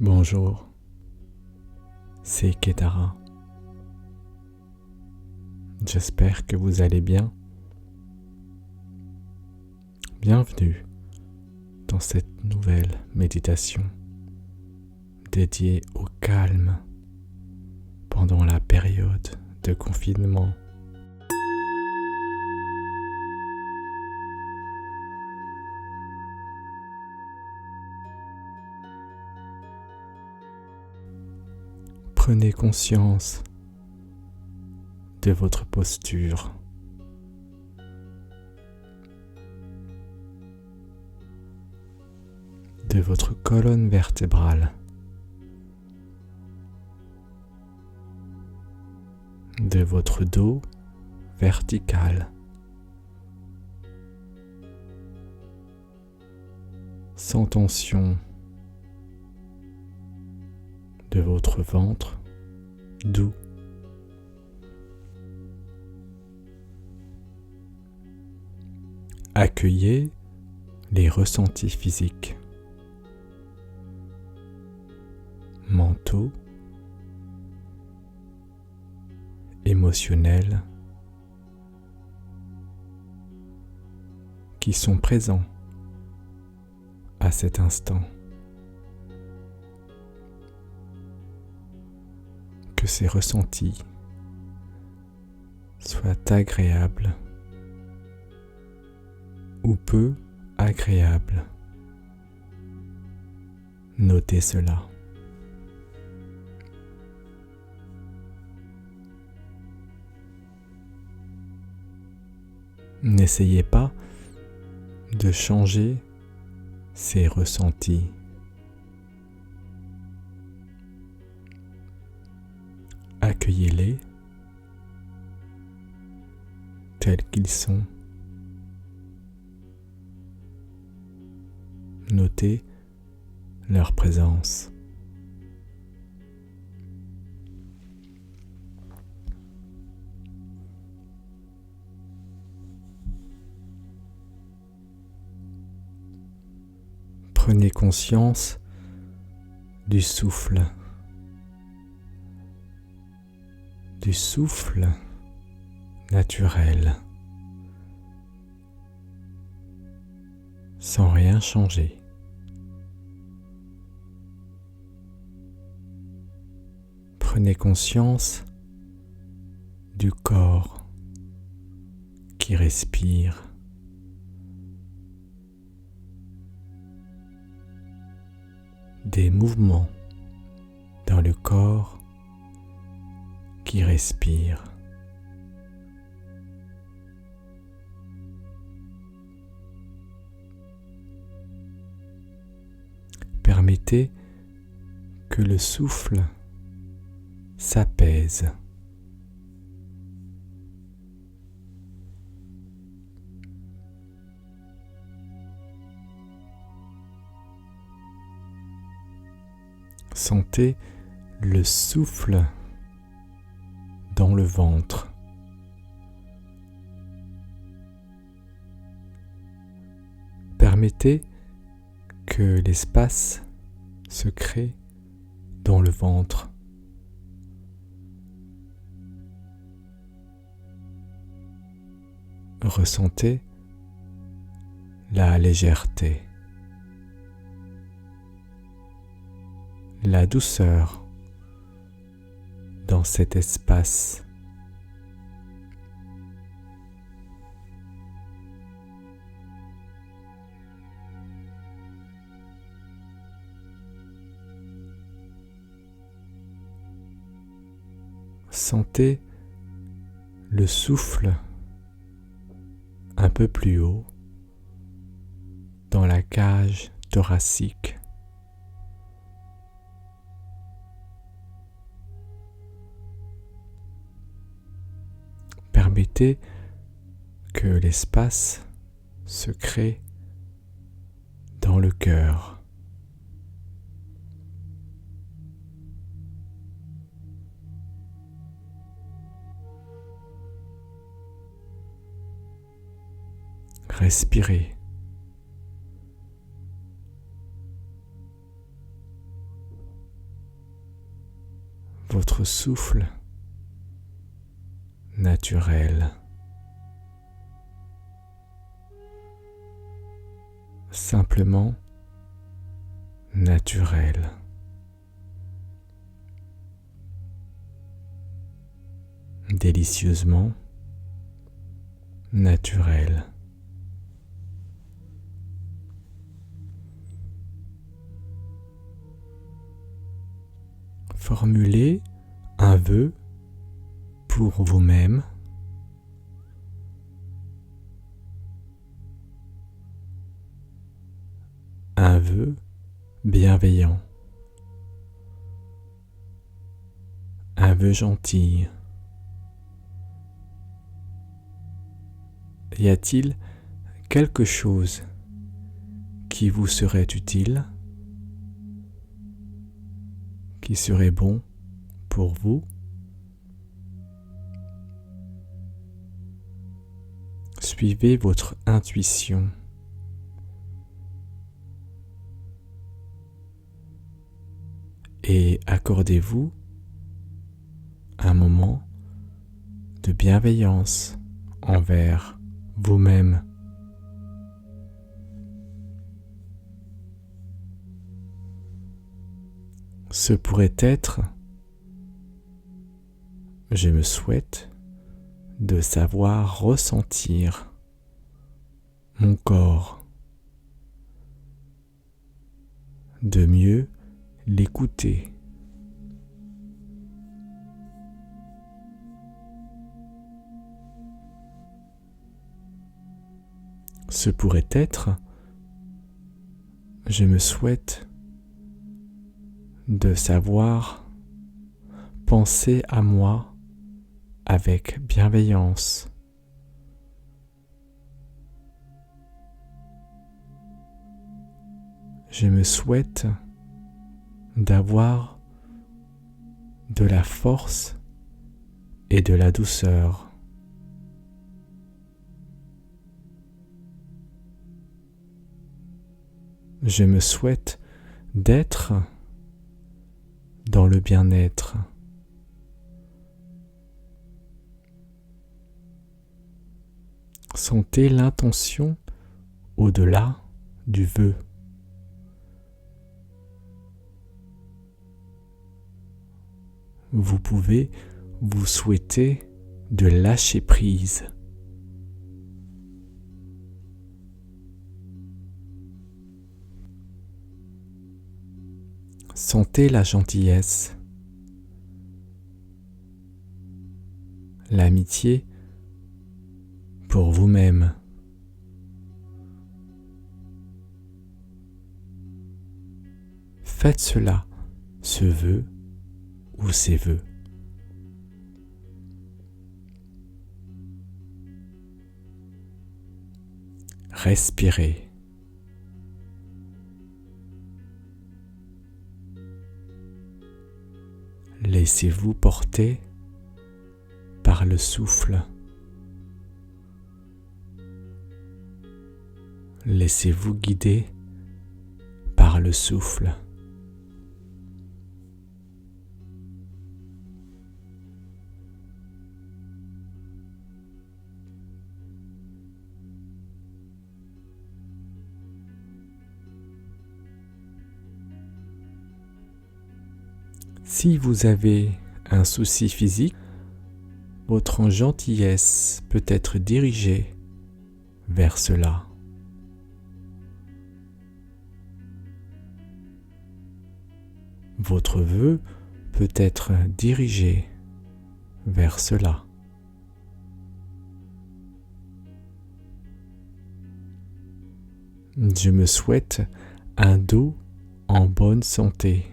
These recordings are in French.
Bonjour, c'est Ketara. J'espère que vous allez bien. Bienvenue dans cette nouvelle méditation dédiée au calme pendant la période de confinement. Prenez conscience de votre posture. De votre colonne vertébrale. De votre dos vertical. Sans tension. De votre ventre doux. Accueillez les ressentis physiques, mentaux, émotionnels qui sont présents à cet instant. Que ces ressentis soient agréables ou peu agréables. Notez cela. N'essayez pas de changer ces ressentis. Accueillez-les tels qu'ils sont. Notez leur présence. Prenez conscience du souffle. Du souffle naturel, sans rien changer. Prenez conscience du corps qui respire. Des mouvements dans le corps qui respire. Permettez que le souffle s'apaise. Sentez le souffle dans le ventre. Permettez que l'espace se crée dans le ventre. Ressentez la légèreté, la douceur dans cet espace. Sentez le souffle un peu plus haut dans la cage thoracique. Permettez que l'espace se crée dans le cœur. Respirez. votre souffle naturel. Simplement naturel. Délicieusement naturel. Formulez un vœu pour vous-même. Un vœu bienveillant. Un vœu gentil. Y a-t-il quelque chose qui vous serait utile, qui serait bon pour vous? Suivez votre intuition. Et accordez-vous un moment de bienveillance envers vous-même. Ce pourrait être: je me souhaite de savoir ressentir mon corps, de mieux l'écouter. Ce pourrait être: je me souhaite de savoir penser à moi avec bienveillance. Je me souhaite d'avoir de la force et de la douceur. Je me souhaite d'être dans le bien-être. Sentez l'intention au-delà du vœu. Vous pouvez vous souhaiter de lâcher prise. Sentez la gentillesse, l'amitié pour vous-même. Faites cela, ce vœu ou ces vœux. Respirez. Laissez-vous porter par le souffle. Laissez-vous guider par le souffle. Si vous avez un souci physique, votre gentillesse peut être dirigée vers cela. Votre vœu peut être dirigé vers cela. Je me souhaite un dos en bonne santé.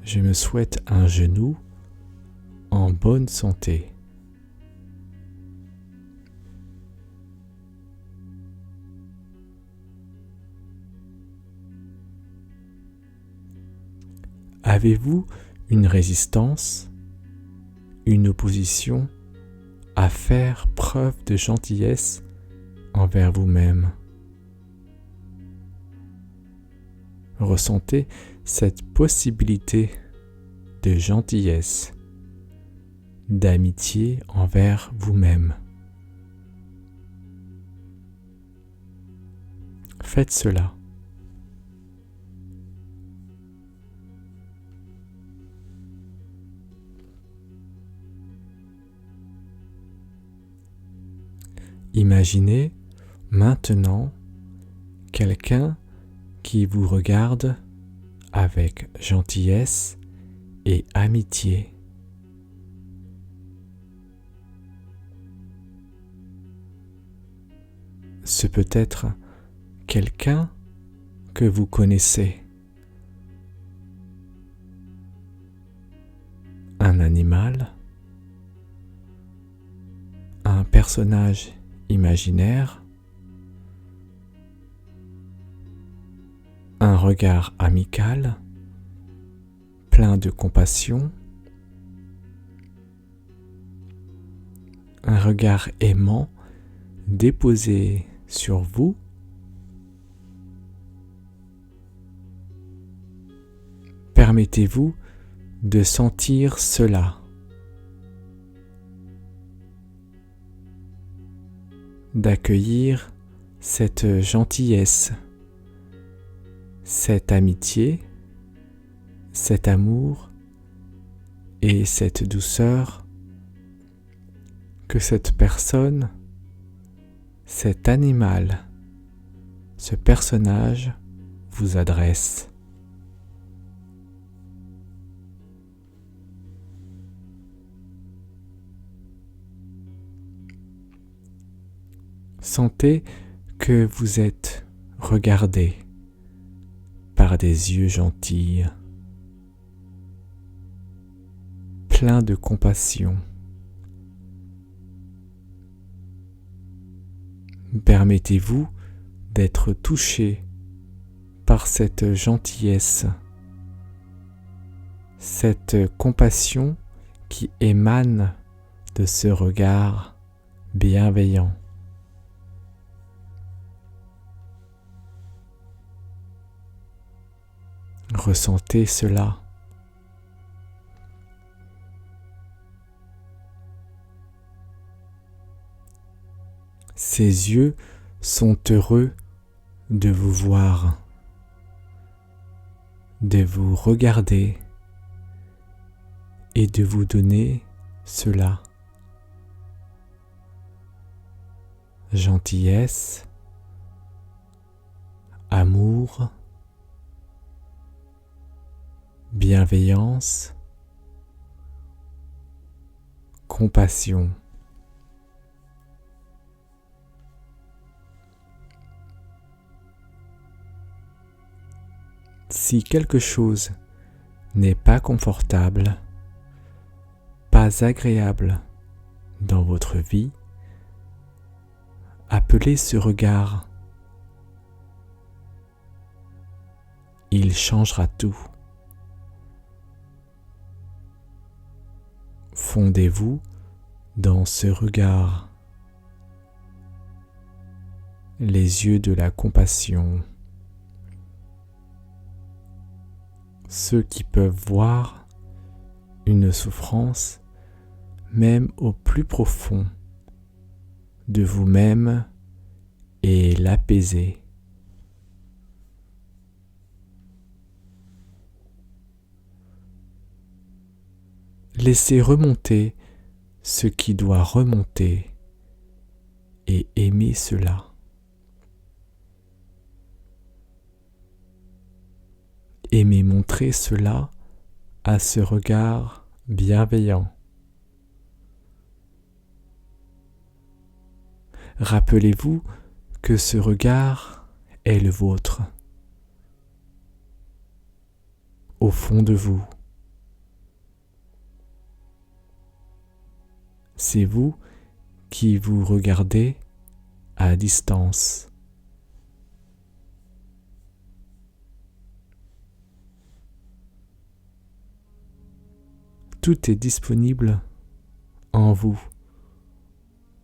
Je me souhaite un genou en bonne santé. Avez-vous une résistance, une opposition à faire preuve de gentillesse envers vous-même? Ressentez cette possibilité de gentillesse, d'amitié envers vous-même. Faites cela. Imaginez maintenant quelqu'un qui vous regarde avec gentillesse et amitié. Ce peut être quelqu'un que vous connaissez, un animal, un personnage imaginaire, un regard amical, plein de compassion, un regard aimant déposé sur vous. Permettez-vous de sentir cela, d'accueillir cette gentillesse, cette amitié, cet amour et cette douceur que cette personne, cet animal, ce personnage vous adresse. Sentez que vous êtes regardé par des yeux gentils, pleins de compassion. Permettez-vous d'être touché par cette gentillesse, cette compassion qui émane de ce regard bienveillant. Ressentez cela. Ses yeux sont heureux de vous voir, de vous regarder et de vous donner cela. Gentillesse, amour, bienveillance, compassion. Si quelque chose n'est pas confortable, pas agréable dans votre vie, appelez ce regard. Il changera tout. Fondez-vous dans ce regard, les yeux de la compassion, ceux qui peuvent voir une souffrance même au plus profond de vous-même et l'apaiser. Laissez remonter ce qui doit remonter et aimez cela. Aimez montrer cela à ce regard bienveillant. Rappelez-vous que ce regard est le vôtre, au fond de vous. C'est vous qui vous regardez à distance. Tout est disponible en vous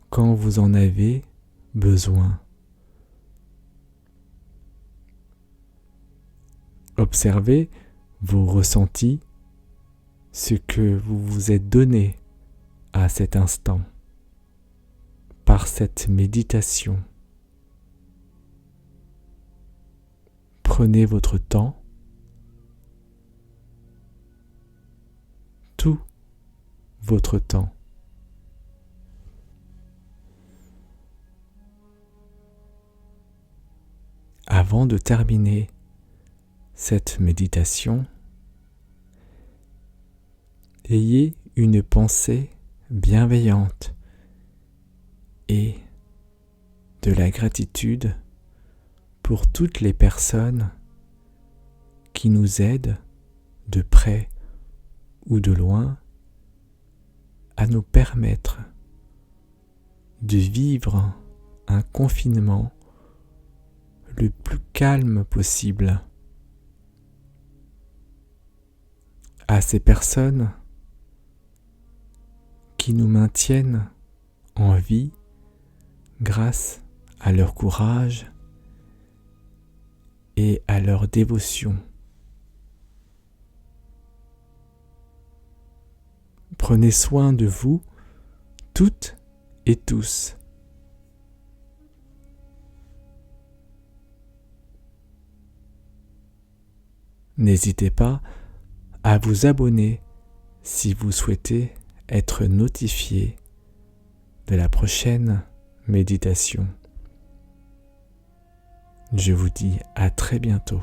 quand vous en avez besoin. Observez vos ressentis, ce que vous vous êtes donné à cet instant par cette méditation. Prenez votre temps, tout votre temps. Avant de terminer cette méditation, ayez une pensée bienveillante et de la gratitude pour toutes les personnes qui nous aident de près ou de loin à nous permettre de vivre un confinement le plus calme possible. À ces personnes qui nous maintiennent en vie grâce à leur courage et à leur dévotion. Prenez soin de vous toutes et tous. N'hésitez pas à vous abonner si vous souhaitez être notifié de la prochaine méditation. Je vous dis à très bientôt.